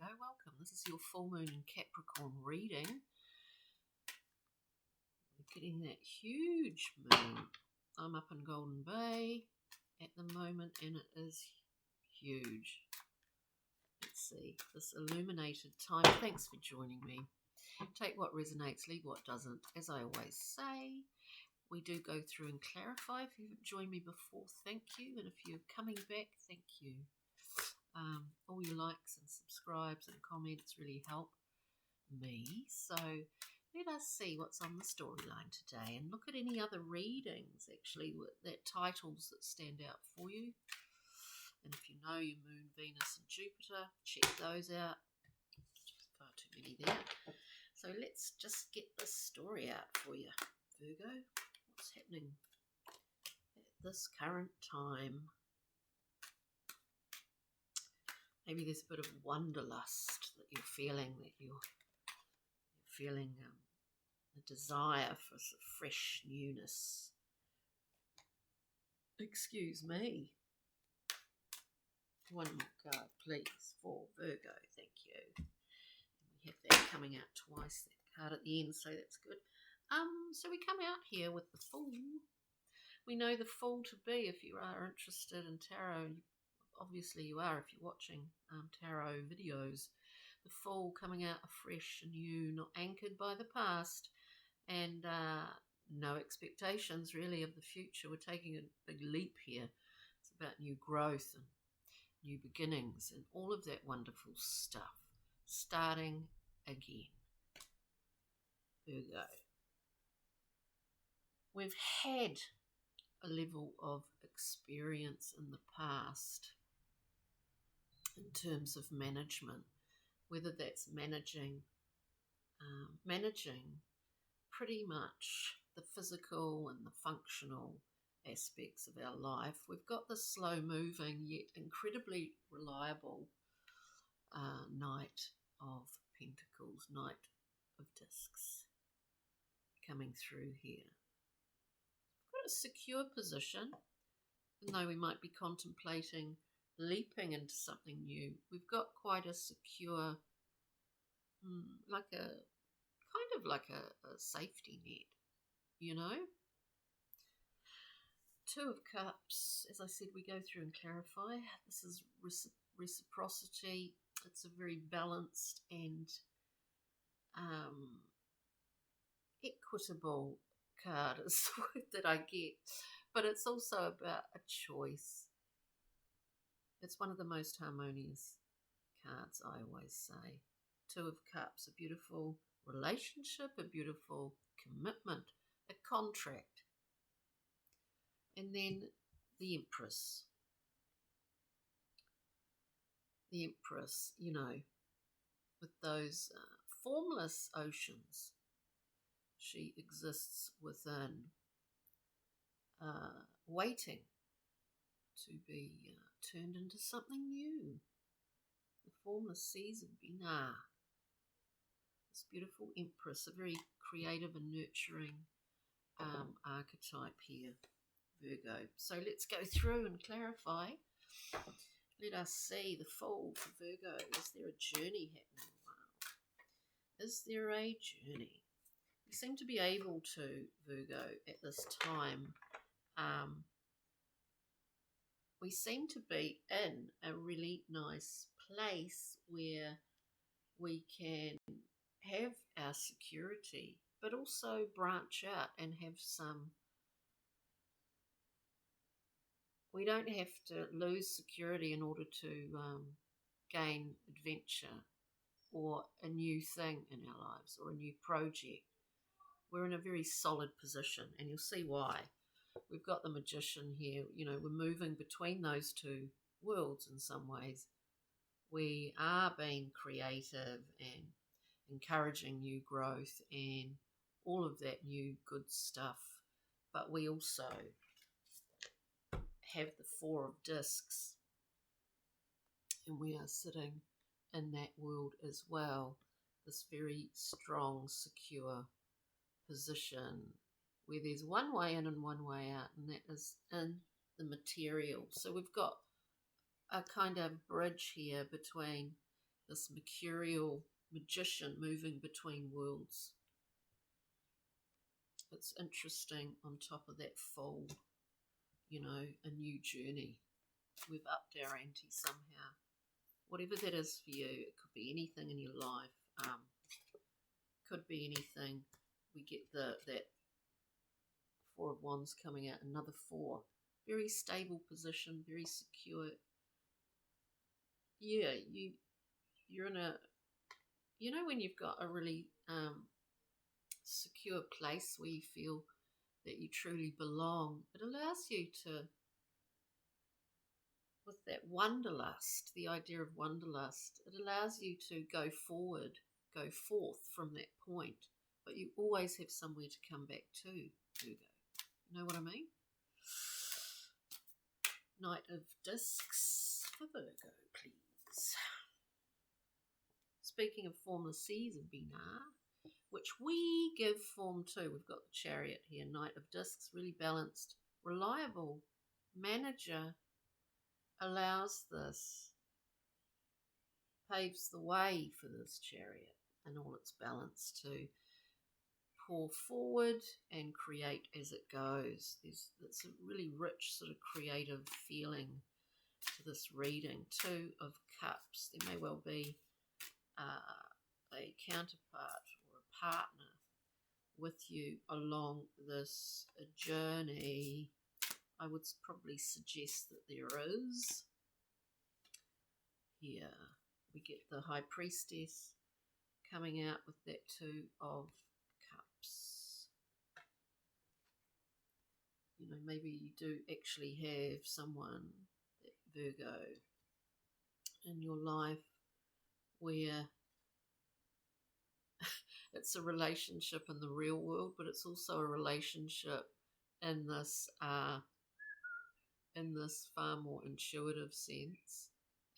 Virgo, welcome. This is your full moon in Capricorn reading. We're getting that huge moon. I'm up in Golden Bay at the moment and it is huge. Let's see, this illuminated time. Thanks for joining me. Take what resonates, leave what doesn't. As I always say, we do go through and clarify. If you've joined me before, thank you. And if you're coming back, thank you. All your likes and subscribes and comments really help me. So let us see what's on the storyline today and look at any other readings actually that titles that stand out for you. And if you know your moon, Venus and Jupiter, check those out. Far too many there. So let's just get this story out for you, Virgo. What's happening at this current time? Maybe there's a bit of wanderlust that you're feeling, a desire for some fresh newness. Excuse me. One more card, please, for Virgo. Thank you. And we have that coming out twice, that card at the end, so that's good. So we come out here with the Fool. We know the Fool to be, if you are interested in tarot, obviously you are if you're watching tarot videos, the Fool coming out afresh and new, not anchored by the past, and no expectations really of the future. We're taking a big leap here. It's about new growth and new beginnings and all of that wonderful stuff. Starting again. Virgo. We've had a level of experience in the past in terms of management, whether that's managing pretty much the physical and the functional aspects of our life. We've got the slow moving yet incredibly reliable Knight of Pentacles, Knight of Discs coming through here. We've got a secure position, even though we might be contemplating leaping into something new. We've got quite a secure, like a safety net, you know. Two of Cups, as I said, we go through and clarify. This is reciprocity. It's a very balanced and equitable card is the word that I get, but it's also about a choice. It's one of the most harmonious cards, I always say. Two of Cups, a beautiful relationship, a beautiful commitment, a contract. And then the Empress. The Empress, you know, with those formless oceans she exists within, waiting to be turned into something new. The formless seas of Binah. This beautiful Empress, a very creative and nurturing archetype here, Virgo. So let's go through and clarify. Let us see the Fool for Virgo. Is there a journey happening? Wow. Is there a journey? You seem to be able to, Virgo, at this time. We seem to be in a really nice place where we can have our security, but also branch out and have some. We don't have to lose security in order to gain adventure or a new thing in our lives or a new project. We're in a very solid position, and you'll see why. We've got the Magician here. You know, we're moving between those two worlds in some ways. We are being creative and encouraging new growth and all of that new good stuff. But we also have the Four of Discs, and we are sitting in that world as well. This very strong, secure position where there's one way in and one way out, and that is in the material. So we've got a kind of bridge here between this mercurial magician moving between worlds. It's interesting on top of that full, you know, a new journey. We've upped our ante somehow. Whatever that is for you, it could be anything in your life. Could be anything. We get that Four of Wands coming out, another 4. Very stable position, very secure. Yeah, you're in a, you know, when you've got a really secure place where you feel that you truly belong, it allows you to, with that wanderlust, the idea of wanderlust, it allows you to go forth from that point, but you always have somewhere to come back to, Virgo. You know what I mean? Knight of Discs for Virgo, please. Speaking of formless season, Bina, which we give form to. We've got the Chariot here, Knight of Discs, really balanced, reliable manager, allows this, paves the way for this Chariot and all its balance to pour forward and create as it goes. It's a really rich sort of creative feeling to this reading. 2 of Cups. There may well be a counterpart or a partner with you along this journey. I would probably suggest that there is. Here we get the High Priestess coming out with that 2 of Cups. You know, maybe you do actually have someone, that Virgo, in your life where it's a relationship in the real world, but it's also a relationship in this far more intuitive sense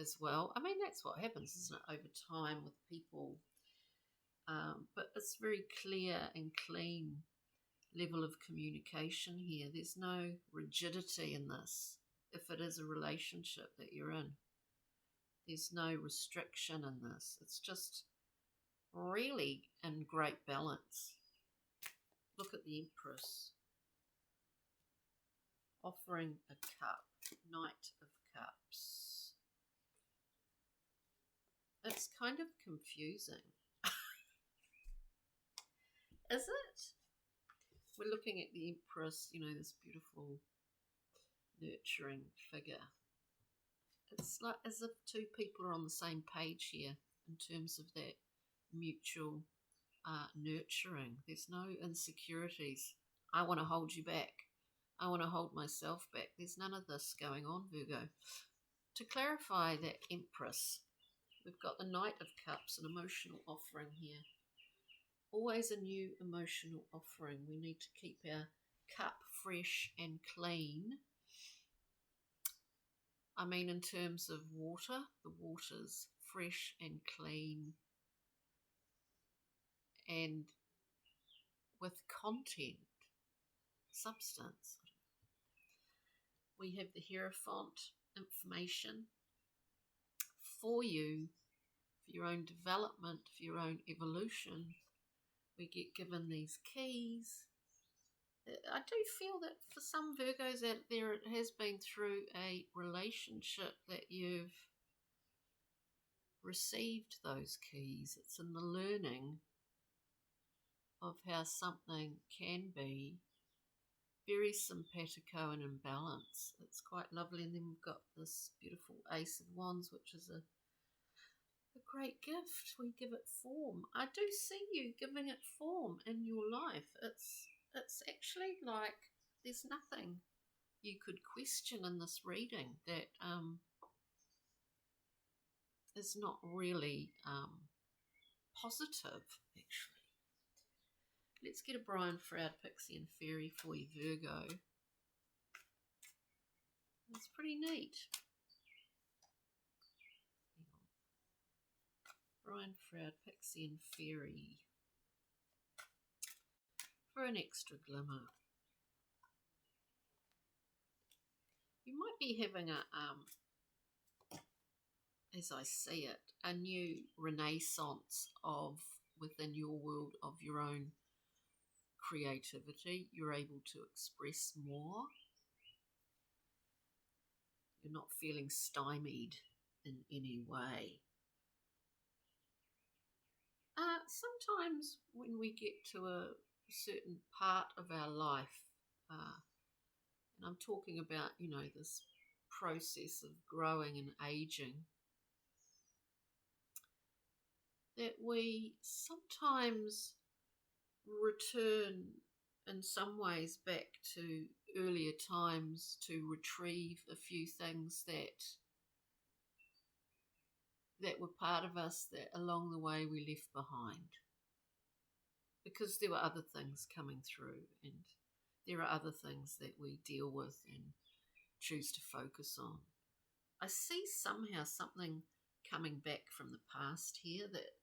as well. I mean, that's what happens, isn't it, over time with people. But it's very clear and clean level of communication here. There's no rigidity in this. If it is a relationship that you're in, there's no restriction in this. It's just really in great balance. Look at the Empress offering a cup, Knight of Cups. It's kind of confusing. Is it? We're looking at the Empress, you know, this beautiful nurturing figure. It's like as if 2 people are on the same page here in terms of that mutual nurturing. There's no insecurities. I want to hold you back. I want to hold myself back. There's none of this going on, Virgo. To clarify that Empress, we've got the Knight of Cups, an emotional offering here. Always a new emotional offering. We need to keep our cup fresh and clean. I mean, in terms of water, the water's fresh and clean and with content, substance. We have the Hierophant information for you, for your own development, for your own evolution. We get given these keys. I do feel that for some Virgos out there, it has been through a relationship that you've received those keys. It's in the learning of how something can be very simpatico and in balance. It's quite lovely. And then we've got this beautiful Ace of Wands, which is a great gift. We give it form. I do see you giving it form in your life. It's actually like there's nothing you could question in this reading that is not really positive, actually. Let's get a Brian Froud Pixie and Fairy for you, Virgo. It's pretty neat. Brian Froud Pixie and Fairy for an extra glimmer. You might be having a as I see it, a new renaissance of within your world of your own creativity. You're able to express more. You're not feeling stymied in any way. Sometimes when we get to a certain part of our life, and I'm talking about, this process of growing and aging, that we sometimes return in some ways back to earlier times to retrieve a few things that were part of us that along the way we left behind, because there were other things coming through, and there are other things that we deal with and choose to focus on. I see somehow something coming back from the past here, that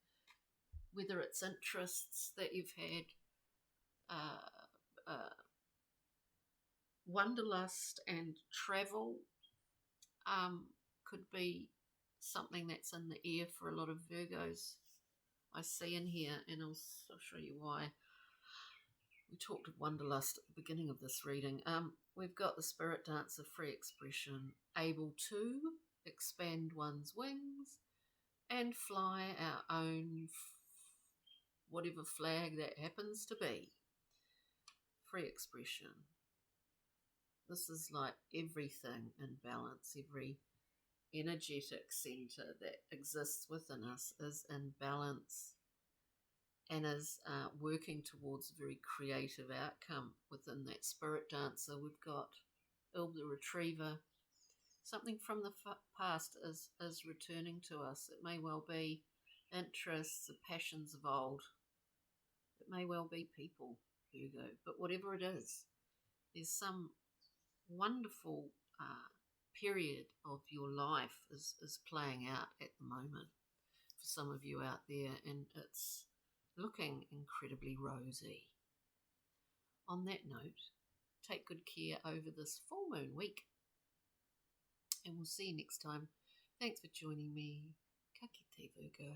whether it's interests that you've had, wanderlust and travel, could be something that's in the air for a lot of Virgos. I see in here, and I'll show you why. We talked of wanderlust at the beginning of this reading. We've got the spirit dancer, free expression, able to expand one's wings and fly our own whatever flag that happens to be. Free expression. This is like everything in balance. Every energetic center that exists within us is in balance and is working towards a very creative outcome. Within that spirit dancer, we've got Ilb the retriever. Something from the past is returning to us. It may well be interests, the passions of old. It may well be people, Virgo. But whatever it is, there's some wonderful period of your life is playing out at the moment for some of you out there, and it's looking incredibly rosy. On that note, take good care over this full moon week, and we'll see you next time. Thanks for joining me. Ka kite, Virgo.